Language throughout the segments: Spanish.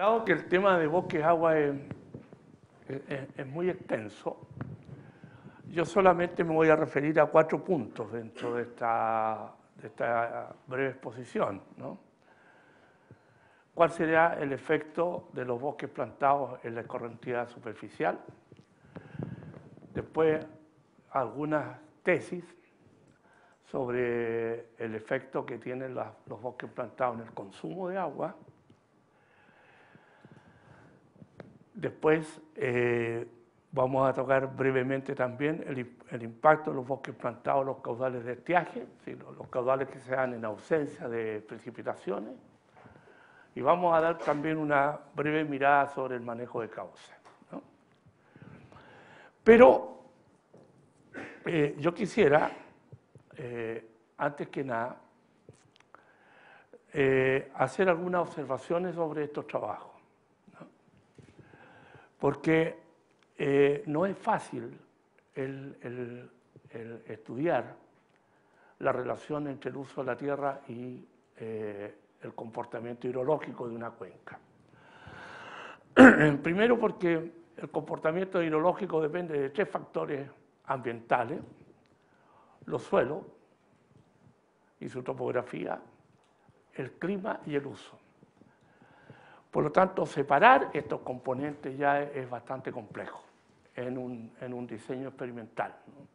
Dado que el tema de bosques agua es muy extenso, yo solamente me voy a referir a 4 puntos dentro de esta breve exposición, ¿no? ¿Cuál sería el efecto de los bosques plantados en la escorrentía superficial? Después, algunas tesis sobre el efecto que tienen los bosques plantados en el consumo de agua. Después vamos a tocar brevemente también el impacto de los bosques plantados en los caudales de estiaje, los caudales que se dan en ausencia de precipitaciones. Y vamos a dar también una breve mirada sobre el manejo de cauces, ¿no? Pero yo quisiera, antes que nada, hacer algunas observaciones sobre estos trabajos, ¿no? Porque no es fácil el estudiar la relación entre el uso de la tierra y el comportamiento hidrológico de una cuenca. Primero porque el comportamiento hidrológico depende de 3 factores ambientales: los suelos y su topografía, el clima y el uso. Por lo tanto, separar estos componentes ya es bastante complejo en un diseño experimental, ¿no?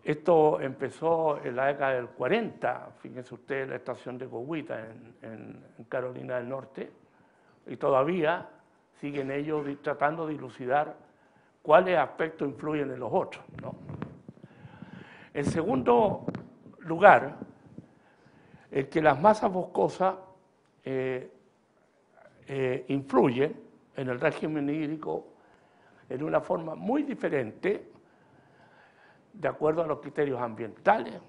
Esto empezó en la década del 40, fíjense ustedes, la estación de Cogüita en Carolina del Norte, y todavía siguen ellos tratando de dilucidar cuáles aspectos influyen en los otros, ¿no? En segundo lugar, es que las masas boscosas influyen en el régimen hídrico en una forma muy diferente de acuerdo a los criterios ambientales,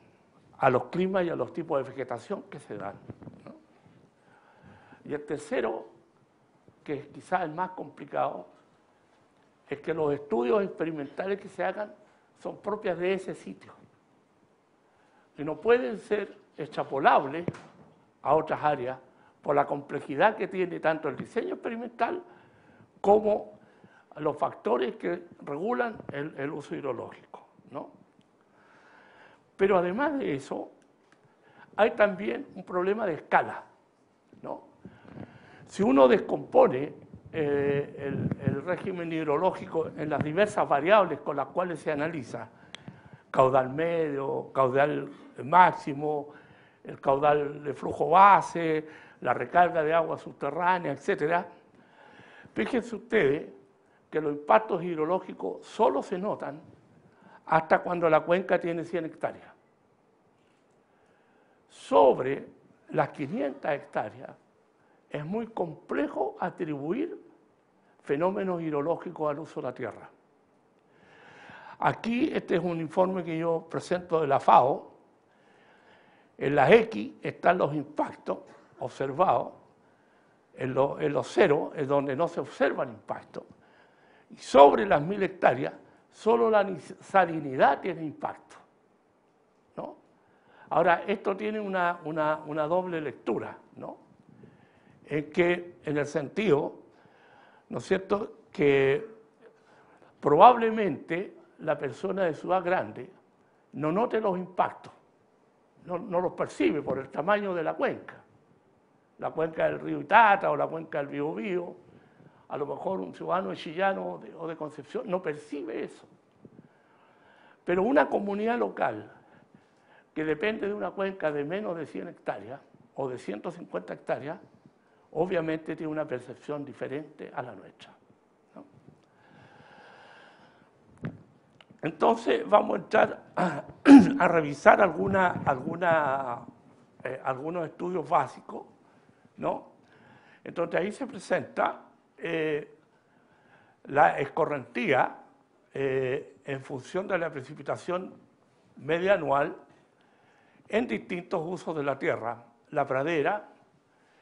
a los climas y a los tipos de vegetación que se dan, ¿no? Y el tercero, que es quizás el más complicado, es que los estudios experimentales que se hagan son propias de ese sitio y no pueden ser extrapolables a otras áreas por la complejidad que tiene tanto el diseño experimental como los factores que regulan el uso hidrológico, ¿no? Pero además de eso, hay también un problema de escala, ¿no? Si uno descompone el régimen hidrológico en las diversas variables con las cuales se analiza, caudal medio, caudal máximo, el caudal de flujo base, la recarga de agua subterránea, etc., fíjense ustedes que los impactos hidrológicos solo se notan hasta cuando la cuenca tiene 100 hectáreas. Sobre las 500 hectáreas es muy complejo atribuir fenómenos hidrológicos al uso de la tierra. Aquí este es un informe que yo presento de la FAO. En las X están los impactos observados, en los ceros es donde no se observa el impacto, y sobre las 1000 hectáreas solo la salinidad tiene impacto, ¿no? Ahora, esto tiene una doble lectura, ¿no? En el sentido, ¿no es cierto?, que probablemente la persona de ciudad grande no note los impactos, no los percibe por el tamaño de la cuenca del río Itata o la cuenca del Biobío. A lo mejor un ciudadano de Chillán o de Concepción no percibe eso. Pero una comunidad local que depende de una cuenca de menos de 100 hectáreas o de 150 hectáreas, obviamente tiene una percepción diferente a la nuestra, ¿no? Entonces vamos a entrar a revisar algunos estudios básicos, ¿no? Entonces ahí se presenta la escorrentía en función de la precipitación media anual en distintos usos de la tierra: la pradera,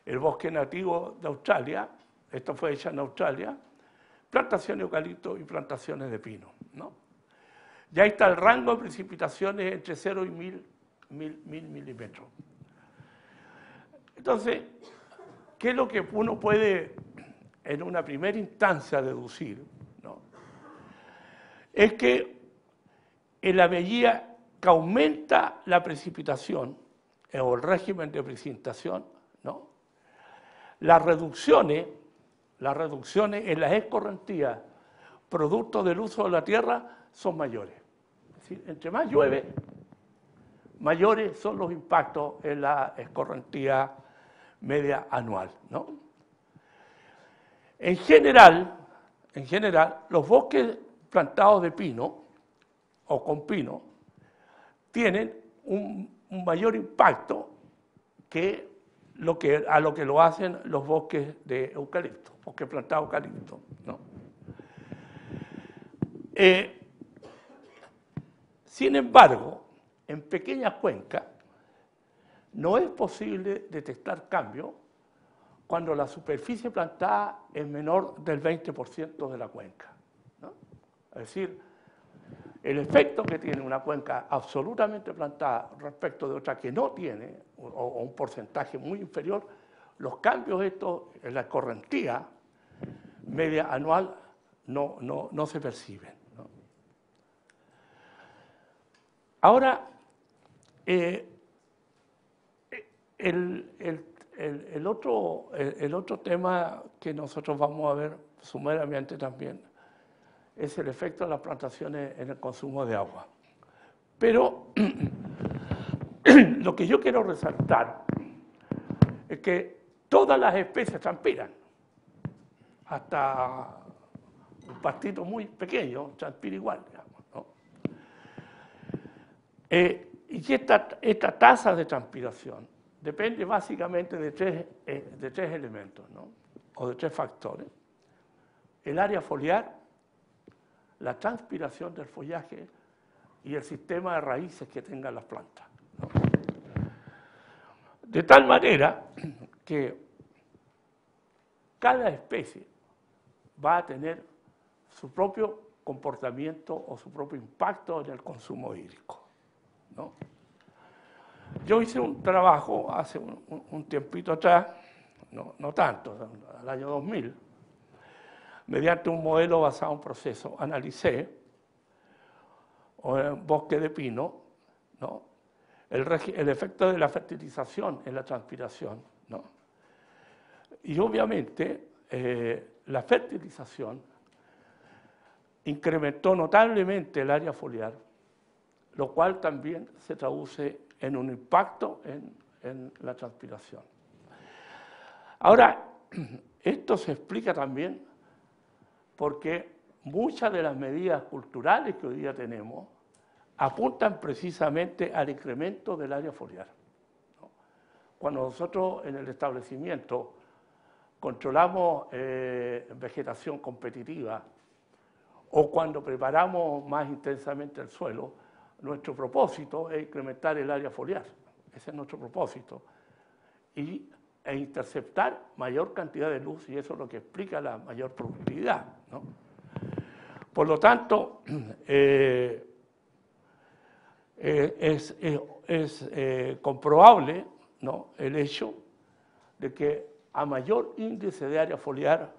el bosque nativo de Australia, esto fue hecho en Australia, plantaciones de eucalipto y plantaciones de pino, ¿no? Ya está el rango de precipitaciones entre 0 y 1000 milímetros. Entonces, ¿qué es lo que uno puede en una primera instancia deducir? ¿No? Es que en la medida que aumenta la precipitación o el régimen de precipitación, ¿no? Las reducciones en las escorrentías producto del uso de la tierra son mayores. Es decir, entre más llueve, mayores son los impactos en la escorrentía media anual, ¿no? En general, los bosques plantados de pino o con pino tienen un mayor impacto que a lo que lo hacen los bosques de eucalipto, bosques plantados de eucalipto, ¿no? Sin embargo, en pequeñas cuencas no es posible detectar cambios cuando la superficie plantada es menor del 20% de la cuenca, ¿no? Es decir, el efecto que tiene una cuenca absolutamente plantada respecto de otra que no tiene, o un porcentaje muy inferior, los cambios estos en la escorrentía media anual no se perciben, ¿no? Ahora, el otro tema que nosotros vamos a ver sumeramente también es el efecto de las plantaciones en el consumo de agua. Pero lo que yo quiero resaltar es que todas las especies transpiran, hasta un pastito muy pequeño transpira igual, digamos, ¿no? Y esta tasa de transpiración depende básicamente de tres elementos, ¿no? O de tres factores: el área foliar, la transpiración del follaje y el sistema de raíces que tengan las plantas, ¿no? De tal manera que cada especie va a tener su propio comportamiento o su propio impacto en el consumo hídrico, ¿no? Yo hice un trabajo hace un tiempito atrás, no tanto, al año 2000, mediante un modelo basado en proceso, analicé en bosque de pino, ¿no? el efecto de la fertilización en la transpiración, ¿no? Y obviamente la fertilización incrementó notablemente el área foliar, lo cual también se traduce en un impacto en la transpiración. Ahora, esto se explica también porque muchas de las medidas culturales que hoy día tenemos apuntan precisamente al incremento del área foliar, ¿no? Cuando nosotros en el establecimiento controlamos vegetación competitiva o cuando preparamos más intensamente el suelo, nuestro propósito es incrementar el área foliar, ese es nuestro propósito, e interceptar mayor cantidad de luz, y eso es lo que explica la mayor productividad, ¿no? Por lo tanto, es comprobable, ¿no?, el hecho de que a mayor índice de área foliar,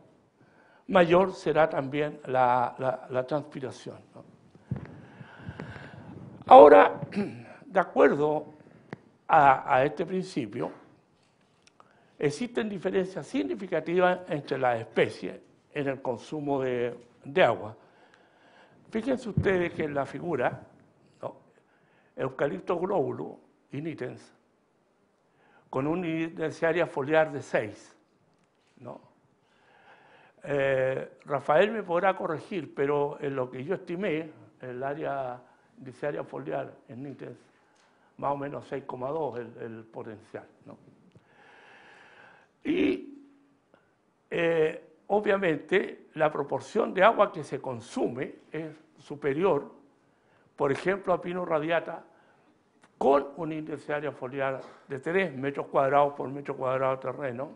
mayor será también la transpiración, ¿no? Ahora, de acuerdo a este principio, existen diferencias significativas entre las especies en el consumo de agua. Fíjense ustedes que en la figura, ¿no?, Eucaliptus globulus y nitens, con un índice de área foliar de 6, ¿no? Rafael me podrá corregir, pero en lo que yo estimé, el área de área foliar en nitens, más o menos 6,2 el potencial, ¿no? Y obviamente la proporción de agua que se consume es superior, por ejemplo, a Pinus radiata, con un índice de área foliar de 3 metros cuadrados por metro cuadrado de terreno,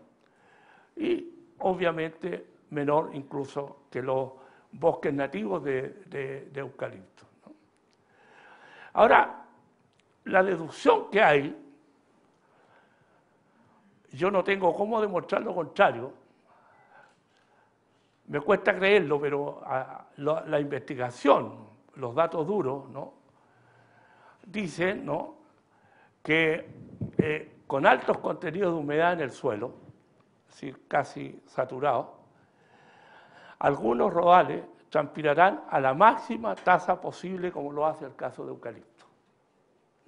y obviamente menor incluso que los bosques nativos de eucalipto, ¿no? Ahora, la deducción que hay yo no tengo cómo demostrar lo contrario. Me cuesta creerlo, pero la investigación, los datos duros, ¿no?, dicen, ¿no?, que con altos contenidos de humedad en el suelo, es decir, casi saturados, algunos rodales transpirarán a la máxima tasa posible, como lo hace el caso de eucalipto,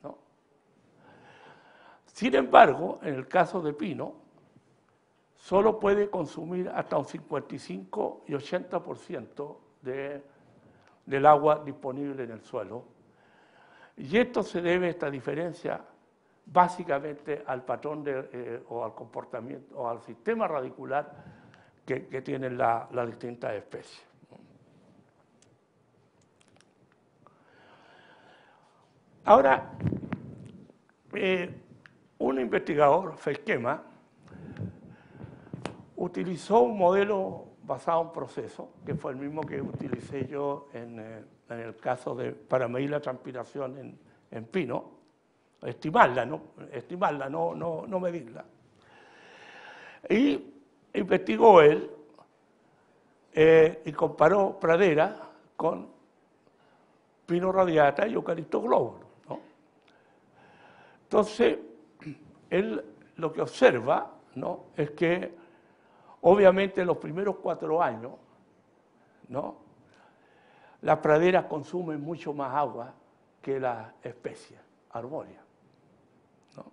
¿no? Sin embargo, en el caso de pino, solo puede consumir hasta un 55 y 80% del agua disponible en el suelo. Y esto se debe, esta diferencia, básicamente al patrón o al comportamiento o al sistema radicular que tienen las distintas especies. Ahora, un investigador, Felkema, utilizó un modelo basado en proceso, que fue el mismo que utilicé yo en el caso para medir la transpiración en pino, estimarla, no medirla. Y investigó él y comparó pradera con pino radiata y eucalipto glóbulo, ¿no? Entonces, él lo que observa, ¿no?, es que obviamente en los primeros 4 años, ¿no?, las praderas consumen mucho más agua que las especies arbóreas, ¿no?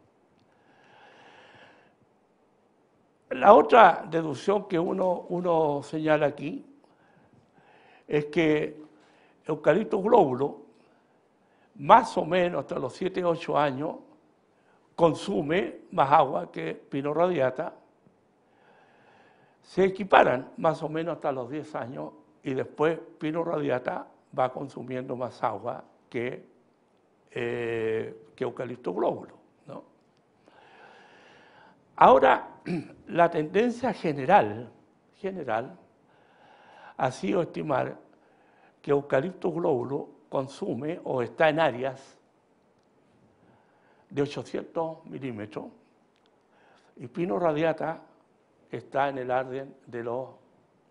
La otra deducción que uno señala aquí es que eucalipto glóbulo, más o menos hasta los 7 o 8 años, consume más agua que pino radiata. Se equiparan más o menos hasta los 10 años y después pino radiata va consumiendo más agua que eucalipto glóbulo, ¿no? Ahora, la tendencia general ha sido estimar que eucalipto glóbulo consume o está en áreas de 800 milímetros y pino radiata está en el orden de los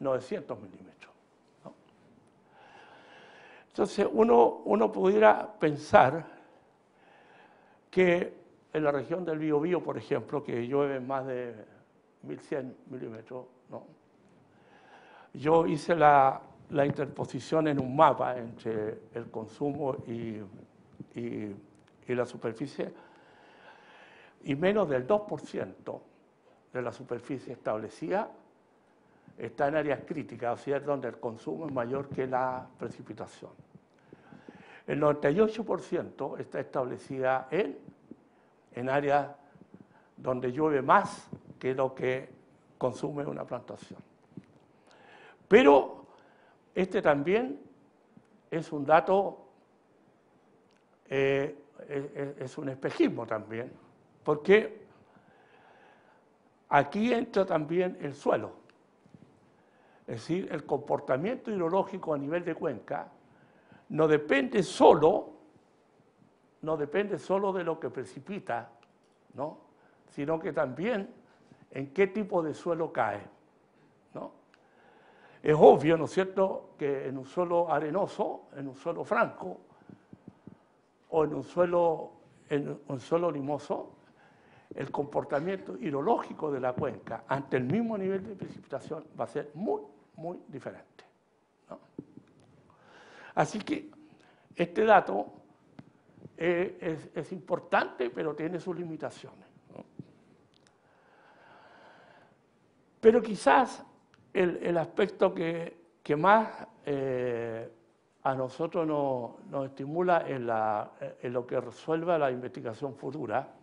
900 milímetros, ¿no? Entonces, uno pudiera pensar que en la región del Biobío, por ejemplo, que llueve más de 1100 milímetros, ¿no?, yo hice la interposición en un mapa entre el consumo y la superficie, y menos del 2% de la superficie establecida está en áreas críticas, o sea, donde el consumo es mayor que la precipitación. El 98% está establecida en áreas donde llueve más que lo que consume una plantación. Pero este también es un dato, es un espejismo también, porque aquí entra también el suelo. Es decir, el comportamiento hidrológico a nivel de cuenca no depende solo de lo que precipita, ¿no?, sino que también en qué tipo de suelo cae, ¿no? Es obvio, ¿no es cierto?, que en un suelo arenoso, en un suelo franco o en un suelo limoso, el comportamiento hidrológico de la cuenca ante el mismo nivel de precipitación va a ser muy, muy diferente, ¿no? Así que este dato es importante, pero tiene sus limitaciones, ¿no? Pero quizás el aspecto que más a nosotros nos estimula en lo que resuelva la investigación futura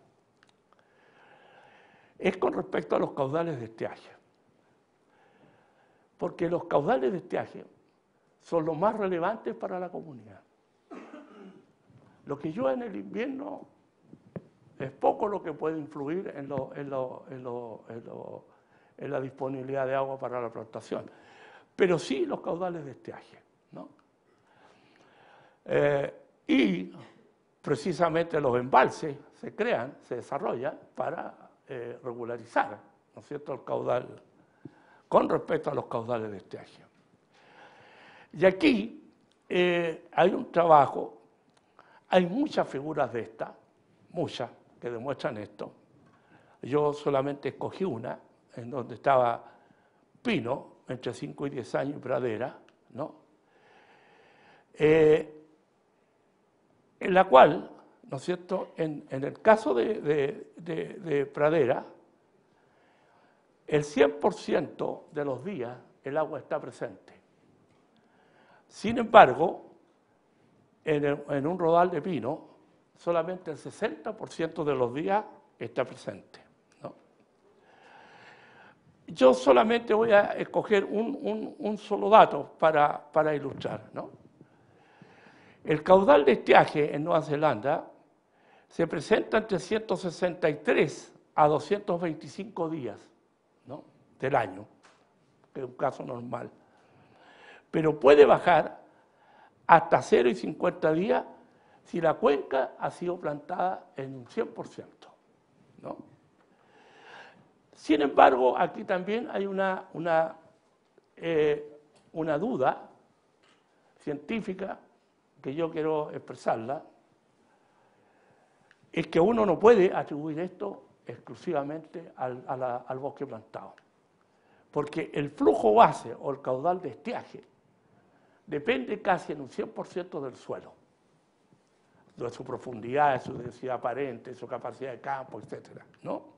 es con respecto a los caudales de estiaje. Porque los caudales de estiaje son los más relevantes para la comunidad. Lo que llueve en el invierno es poco lo que puede influir en la disponibilidad de agua para la plantación, pero sí los caudales de estiaje, ¿no? Y precisamente los embalses se crean, se desarrollan para regularizar, ¿no es cierto?, el caudal con respecto a los caudales de estiaje. Y aquí hay un trabajo, hay muchas figuras de estas, muchas que demuestran esto. Yo solamente escogí una, en donde estaba Pino, entre 5 y 10 años, y Pradera, ¿no? En la cual, ¿no es cierto?, en el caso de Pradera, el 100% de los días el agua está presente. Sin embargo, en un rodal de Pino, solamente el 60% de los días está presente, ¿no? Yo solamente voy a escoger un solo dato para ilustrar, ¿no? El caudal de estiaje en Nueva Zelanda se presenta entre 163 a 225 días, ¿no?, del año, que es un caso normal. Pero puede bajar hasta 0 y 50 días si la cuenca ha sido plantada en un 100%, ¿no? Sin embargo, aquí también hay una duda científica que yo quiero expresarla, es que uno no puede atribuir esto exclusivamente al bosque plantado, porque el flujo base o el caudal de estiaje depende casi en un 100% del suelo, de su profundidad, de su densidad aparente, de su capacidad de campo, etcétera, ¿no?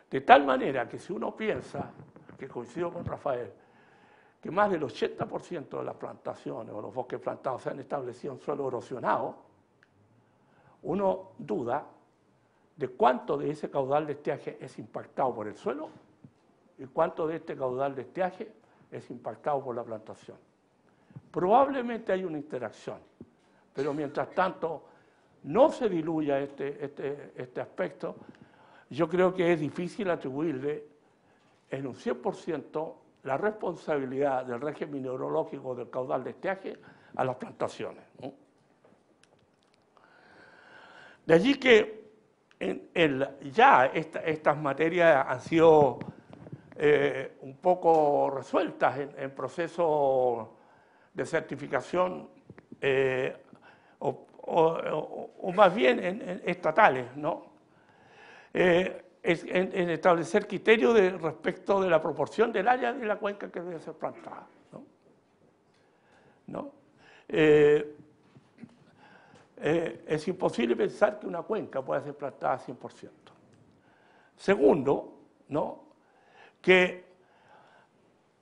De tal manera que si uno piensa, que coincido con Rafael, que más del 80% de las plantaciones o los bosques plantados se han establecido en suelo erosionado, uno duda de cuánto de ese caudal de estiaje es impactado por el suelo y cuánto de este caudal de estiaje es impactado por la plantación. Probablemente hay una interacción, pero mientras tanto no se diluya este aspecto, yo creo que es difícil atribuirle en un 100% la responsabilidad del régimen hidrológico del caudal de estiaje a las plantaciones, ¿no? De allí que ya estas materias han sido un poco resueltas en procesos de certificación o más bien en estatales, ¿no? En establecer criterios respecto de la proporción del área de la cuenca que debe ser plantada, ¿no? Es imposible pensar que una cuenca pueda ser plantada 100%. Segundo, ¿no?, que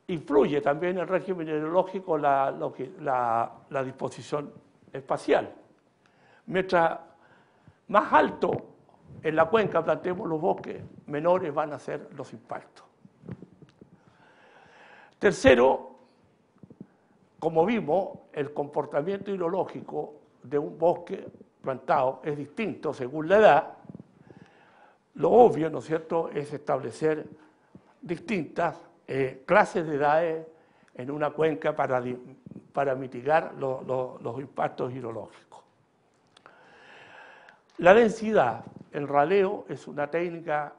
influye también en el régimen hidrológico la disposición espacial. Mientras más alto en la cuenca plantemos los bosques, menores van a ser los impactos. Tercero, como vimos, el comportamiento hidrológico de un bosque plantado es distinto según la edad. Lo obvio, ¿no es cierto?, es establecer distintas clases de edades en una cuenca para mitigar los impactos hidrológicos. La densidad, el raleo, es una técnica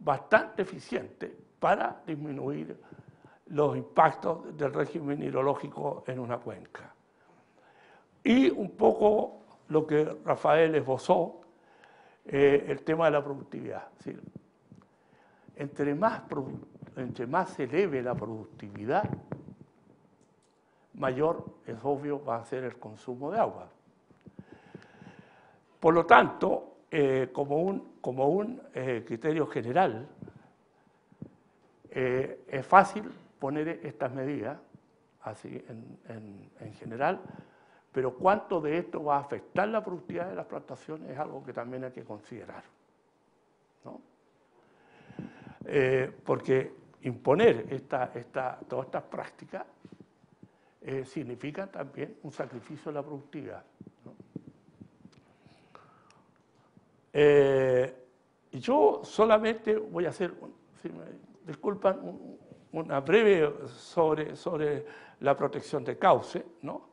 bastante eficiente para disminuir los impactos del régimen hidrológico en una cuenca. Y un poco lo que Rafael esbozó, el tema de la productividad. Es decir, entre más se eleve la productividad, mayor, es obvio, va a ser el consumo de agua. Por lo tanto, como un criterio general, es fácil poner estas medidas, así en general, pero cuánto de esto va a afectar la productividad de las plantaciones es algo que también hay que considerar, ¿no? Porque imponer todas estas prácticas significa también un sacrificio de la productividad, ¿no? Yo solamente voy a hacer, si me disculpan, una breve sobre la protección de cauce, ¿no?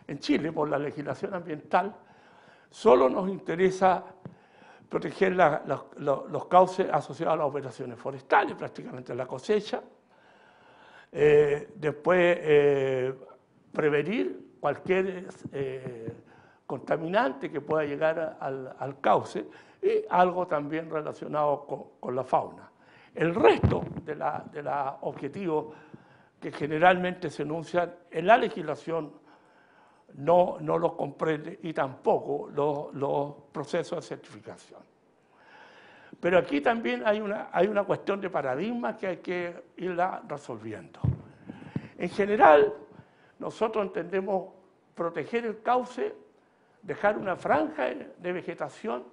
En Chile, por la legislación ambiental, solo nos interesa proteger los cauces asociados a las operaciones forestales, prácticamente la cosecha. Después, prevenir cualquier contaminante que pueda llegar al cauce y algo también relacionado con la fauna. El resto de los objetivos que generalmente se enuncian en la legislación no los comprende y tampoco los procesos de certificación. Pero aquí también hay una cuestión de paradigma que hay que irla resolviendo. En general, nosotros entendemos proteger el cauce, dejar una franja de vegetación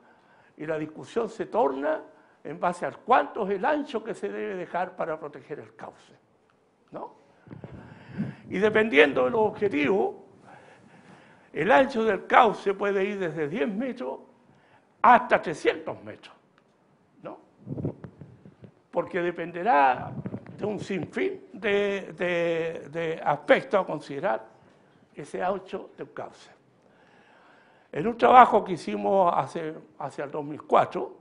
y la discusión se torna en base a cuánto es el ancho que se debe dejar para proteger el cauce, ¿no? Y dependiendo de los objetivos, el ancho del cauce puede ir desde 10 metros hasta 300 metros, ¿no? Porque dependerá de un sinfín de aspectos a considerar ese ancho del cauce. En un trabajo que hicimos hacia el 2004,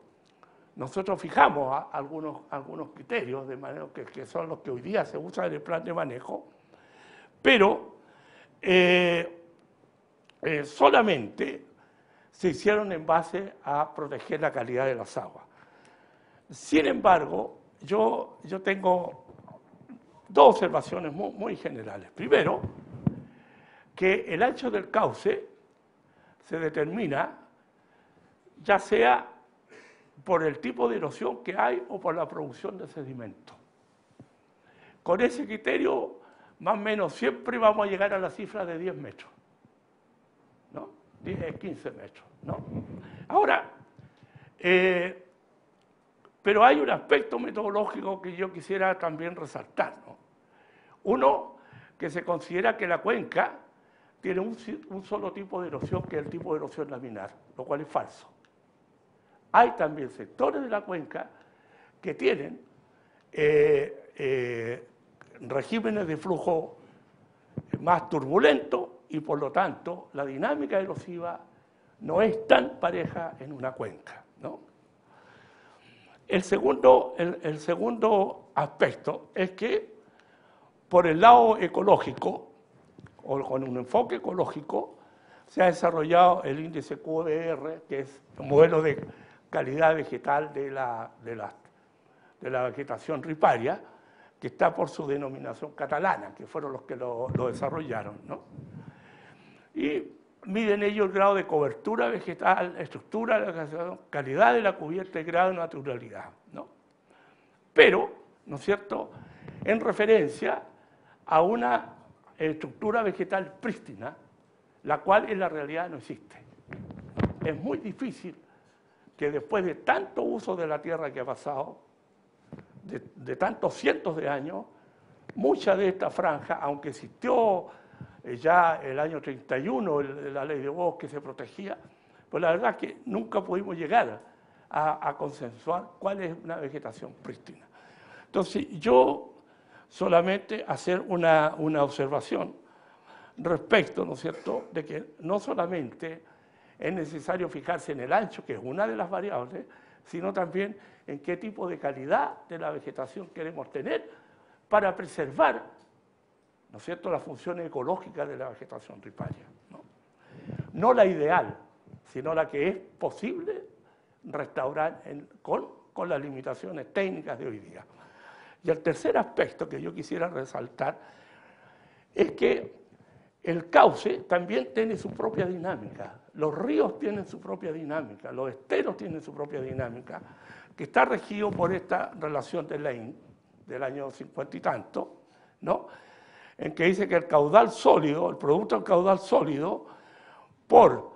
nosotros fijamos algunos criterios de manejo que son los que hoy día se usan en el plan de manejo, pero solamente se hicieron en base a proteger la calidad de las aguas. Sin embargo, yo tengo dos observaciones muy generales. Primero, que el ancho del cauce se determina ya sea por el tipo de erosión que hay o por la producción de sedimento. Con ese criterio, más o menos siempre vamos a llegar a la cifra de 10 metros, ¿no? 15 metros, ¿no? Ahora, pero hay un aspecto metodológico que yo quisiera también resaltar, ¿no? Uno, que se considera que la cuenca tiene un solo tipo de erosión, que es el tipo de erosión laminar, lo cual es falso. Hay también sectores de la cuenca que tienen regímenes de flujo más turbulentos y por lo tanto la dinámica erosiva no es tan pareja en una cuenca, ¿no? El segundo aspecto es que por el lado ecológico o con un enfoque ecológico se ha desarrollado el índice QDR, que es un modelo de calidad vegetal de la vegetación riparia, que está por su denominación catalana, que fueron los que lo desarrollaron, ¿no? Y miden ellos el grado de cobertura vegetal, estructura de la vegetación, calidad de la cubierta y grado de naturalidad, ¿no? Pero, ¿no es cierto?, en referencia a una estructura vegetal prístina, la cual en la realidad no existe. Es muy difícil que después de tanto uso de la tierra que ha pasado, de tantos cientos de años, mucha de esta franja, aunque existió ya el año 31 la ley de bosque se protegía, pues la verdad es que nunca pudimos llegar a consensuar cuál es una vegetación prístina. Entonces yo solamente hacer una observación respecto, ¿no es cierto?, de que no solamente es necesario fijarse en el ancho, que es una de las variables, sino también en qué tipo de calidad de la vegetación queremos tener para preservar, ¿no es cierto?, las funciones ecológicas de la vegetación riparia, ¿no? No la ideal, sino la que es posible restaurar con las limitaciones técnicas de hoy día. Y el tercer aspecto que yo quisiera resaltar es que el cauce también tiene su propia dinámica, los ríos tienen su propia dinámica, los esteros tienen su propia dinámica, que está regido por esta relación de Lane del año 50 y tanto, ¿no?, en que dice que el caudal sólido, el producto del caudal sólido, por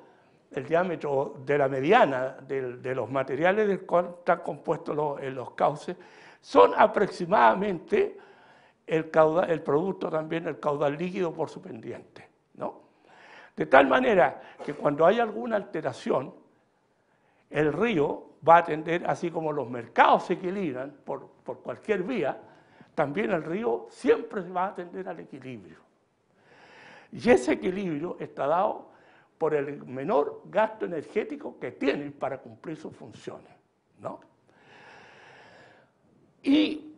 el diámetro de la mediana de los materiales del cual están compuestos los cauces, son aproximadamente el producto también, el caudal líquido por su pendiente, ¿no? De tal manera que cuando hay alguna alteración, el río va a tender, así como los mercados se equilibran por cualquier vía, también el río siempre va a tender al equilibrio. Y ese equilibrio está dado por el menor gasto energético que tienen para cumplir sus funciones, ¿no? Y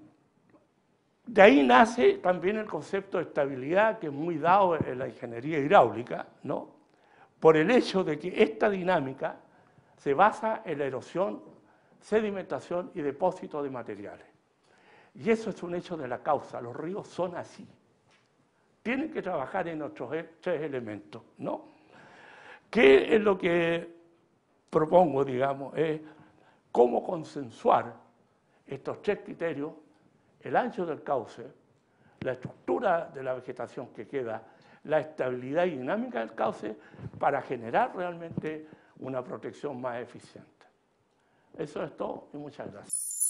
de ahí nace también el concepto de estabilidad, que es muy dado en la ingeniería hidráulica, ¿no? Por el hecho de que esta dinámica se basa en la erosión, sedimentación y depósito de materiales. Y eso es un hecho de la causa, los ríos son así. Tienen que trabajar en otros tres elementos, ¿no? ¿Qué es lo que propongo, digamos? Es cómo consensuar estos tres criterios: el ancho del cauce, la estructura de la vegetación que queda, la estabilidad y dinámica del cauce, para generar realmente una protección más eficiente. Eso es todo y muchas gracias.